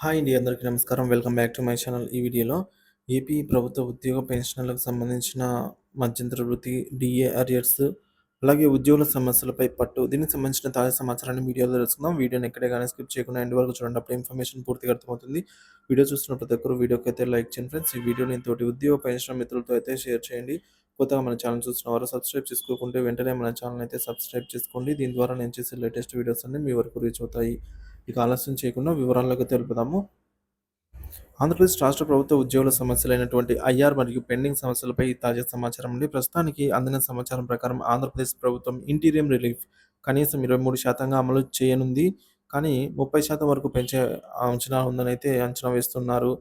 Hi అండి. అందరికీ నమస్కారం. Welcome back to my channel. ఈ వీడియోలో ఏపీ ప్రభుత్వ ఉద్యోగ పెన్షనర్లకు సంబంధించిన మధ్యంతర వృత్తి, డీఏ అరియర్స్, అలాగే ఉద్యోగుల సమస్యలపై పట్టు దీనికి సంబంధించిన తాజా సమాచారాన్ని వీడియోలో తెలుసుకుందాం. వీడియోని ఎక్కడే గానీ స్కిప్ చేయకుండా ఎండ్ వరకు చూడండి. అప్పుడు ఇన్ఫర్మేషన్ పూర్తిగా అర్థమవుతుంది. వీడియో చూస్తున్న ప్రతి ఒక్కరు వీడియోకి అయితే లైక్ చేయండి ఫ్రెండ్స్. ఈ వీడియోని తోటి ఉద్యోగ పెన్షనర్ మిత్రులతో అయితే షేర్ చేయండి. కొత్తగా మన ఛానల్ చూస్తున్న వారు సబ్స్క్రైబ్ చేసుకోకుంటే వెంటనే మన ఛానల్ అయితే సబ్స్క్రైబ్ చేసుకోండి. దీని ద్వారా నేను చేసే లేటెస్ట్ వీడియోస్ అన్నీ మీ వరకు రీచ్ అవుతాయి. ఇక ఆలస్యం చేయకుండా వివరాల్లోకి తెలుపుదాము. ఆంధ్రప్రదేశ్ రాష్ట్ర ప్రభుత్వ ఉద్యోగుల సమస్యలైనటువంటి ఐఆర్ మరియు పెండింగ్ సమస్యలపై తాజా సమాచారం అండి. ప్రస్తుతానికి అందిన సమాచారం ప్రకారం ఆంధ్రప్రదేశ్ ప్రభుత్వం ఇంటీరియం రిలీఫ్ కనీసం 23% అమలు చేయనుంది. కానీ 30% వరకు పెంచే అంచనా ఉందనైతే అంచనా వేస్తున్నారు.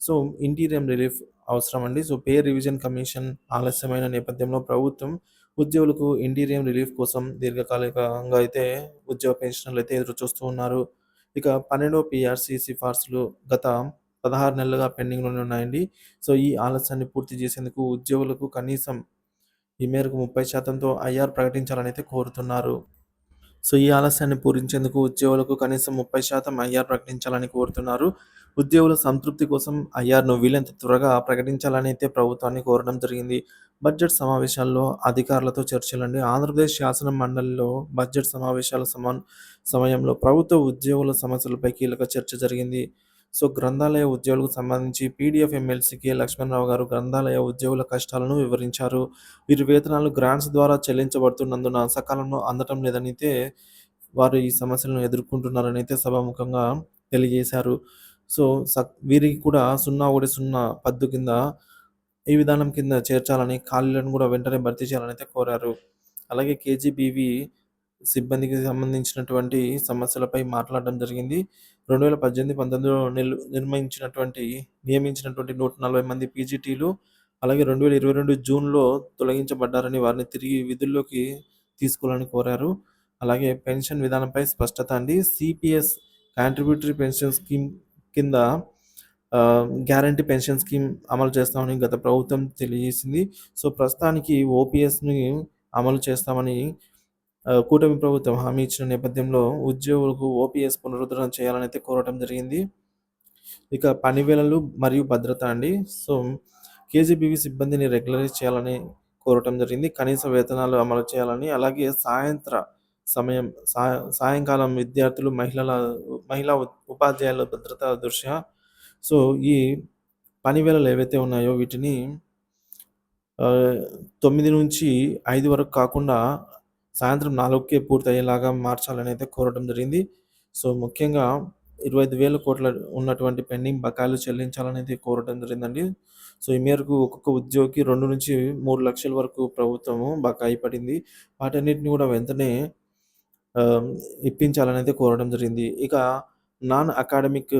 సో, ఇంటీరియం రిలీఫ్ అవసరం అండి. సో, పే రివిజన్ కమిషన్ ఆలస్యమైన నేపథ్యంలో ప్రభుత్వం ఉద్యోగులకు ఇంటీరియం రిలీఫ్ కోసం దీర్ఘకాలికంగా అయితే ఉద్యోగ పెన్షనర్లు అయితే ఎదురు చూస్తూ ఉన్నారు. ఇక 12వ పీఆర్సీ సిఫార్సులు గత 16 నెలలుగా పెండింగ్‌లోనే ఉన్నాయండి. సో, ఈ ఆలస్యాన్ని పూర్తి చేసేందుకు ఉద్యోగులకు కనీసం ఈ మేరకు 30%తో ఐఆర్ ప్రకటించాలనైతే కోరుతున్నారు. సో, ఈ ఆలస్యాన్ని పూరించేందుకు ఉద్యోగులకు కనీసం 30% ఐఆర్ ప్రకటించాలని కోరుతున్నారు. ఉద్యోగుల సంతృప్తి కోసం ఐఆర్‌ను వీలైనంత త్వరగా ప్రకటించాలనైతే ప్రభుత్వాన్ని కోరడం జరిగింది. బడ్జెట్ సమావేశాల్లో అధికారులతో చర్చలండి. ఆంధ్రప్రదేశ్ శాసన మండలిలో బడ్జెట్ సమావేశాల సమయంలో ప్రభుత్వ ఉద్యోగుల సమస్యలపై కీలక చర్చ జరిగింది. సో, గ్రంథాలయ ఉద్యోగులకు సంబంధించి పీడీఎఫ్ ఎమ్మెల్సీ కె. లక్ష్మణరావు గారు గ్రంథాలయ ఉద్యోగుల కష్టాలను వివరించారు. వీరి వేతనాలు గ్రాంట్స్ ద్వారా చెల్లించబడుతున్నందున సకాలంలో అందటం లేదనైతే వారు ఈ సమస్యలను ఎదుర్కొంటున్నారనైతే సభాముఖంగా తెలియజేశారు. సో, వీరికి కూడా 0-1-0 పద్దు కింద ఈ విధానం కింద చేర్చాలని, ఖాళీలను కూడా వెంటనే భర్తీ చేయాలనైతే కోరారు. అలాగే కేజీబీవీ సిబ్బందికి సంబంధించినటువంటి సమస్యలపై మాట్లాడడం జరిగింది. 2018, 19లో నియమించినటువంటి 140 మంది పీజీటీలు అలాగే 2022 జూన్‌లో తొలగించబడ్డారని వారిని తిరిగి విధుల్లోకి తీసుకోవాలని కోరారు. అలాగే పెన్షన్ విధానంపై స్పష్టత అండి. సిపిఎస్ కాంట్రిబ్యూటరీ పెన్షన్ స్కీమ్ కింద గ్యారంటీ పెన్షన్ స్కీమ్ అమలు చేస్తామని గత ప్రభుత్వం తెలియజేసింది. సో, ప్రస్తుతానికి ఓపీఎస్‌ని అమలు చేస్తామని కూటమి ప్రభుత్వం హామీ ఇచ్చిన నేపథ్యంలో ఉద్యోగులకు ఓపీఎస్ పునరుద్ధరణ చేయాలనైతే కోరటం జరిగింది. ఇక పని వేళలు మరియు భద్రత అండి. సో, కేజీబీవీ సిబ్బందిని రెగ్యులరైజ్ చేయాలని కోరటం జరిగింది. కనీస వేతనాలు అమలు చేయాలని, అలాగే సమయం సాయంకాలం విద్యార్థులు, మహిళా ఉపాధ్యాయుల భద్రత దృష్ట్యా సో, ఈ పని వేళలు ఏవైతే ఉన్నాయో వీటిని 9-5 వరకు కాకుండా సాయంత్రం 4కే పూర్తయ్యేలాగా మార్చాలనైతే కోరడం జరిగింది. సో, ముఖ్యంగా 25,000 కోట్ల ఉన్నటువంటి పెండింగ్ బకాయిలు చెల్లించాలనేది కోరడం జరిగిందండి. సో, ఈ మేరకు ఒక్కొక్క ఉద్యోగికి 2-3 లక్షల వరకు ప్రభుత్వము బకాయి పడింది. వాటన్నిటిని కూడా వెంటనే ఆహ్, ఇప్పించాలనైతే కోరడం జరిగింది. ఇక నాన్ అకాడమిక్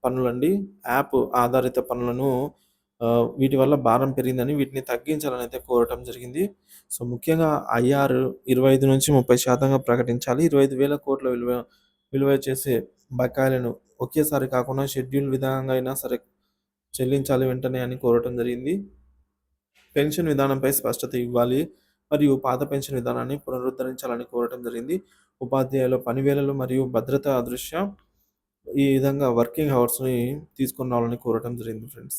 పనులండి. యాప్ ఆధారిత పనులను వీటి వల్ల భారం పెరిగిందని వీటిని తగ్గించాలనైతే కోరటం జరిగింది. సో, ముఖ్యంగా ఐఆర్ 25-30% ప్రకటించాలి. 25,000 కోట్ల విలువ చేసే బకాయిలను ఒకేసారి కాకుండా షెడ్యూల్ విధంగా అయినా సరే చెల్లించాలి వెంటనే అని కోరటం జరిగింది. పెన్షన్ విధానంపై స్పష్టత ఇవ్వాలి మరియు పాత పెన్షన్ విధానాన్ని పునరుద్ధరించాలని కోరటం జరిగింది. ఉపాధ్యాయుల పని వేళలు మరియు భద్రత దృష్ట్యా ఈ విధంగా వర్కింగ్ అవర్స్‌ని తీసుకొని రావాలని కోరటం జరిగింది ఫ్రెండ్స్.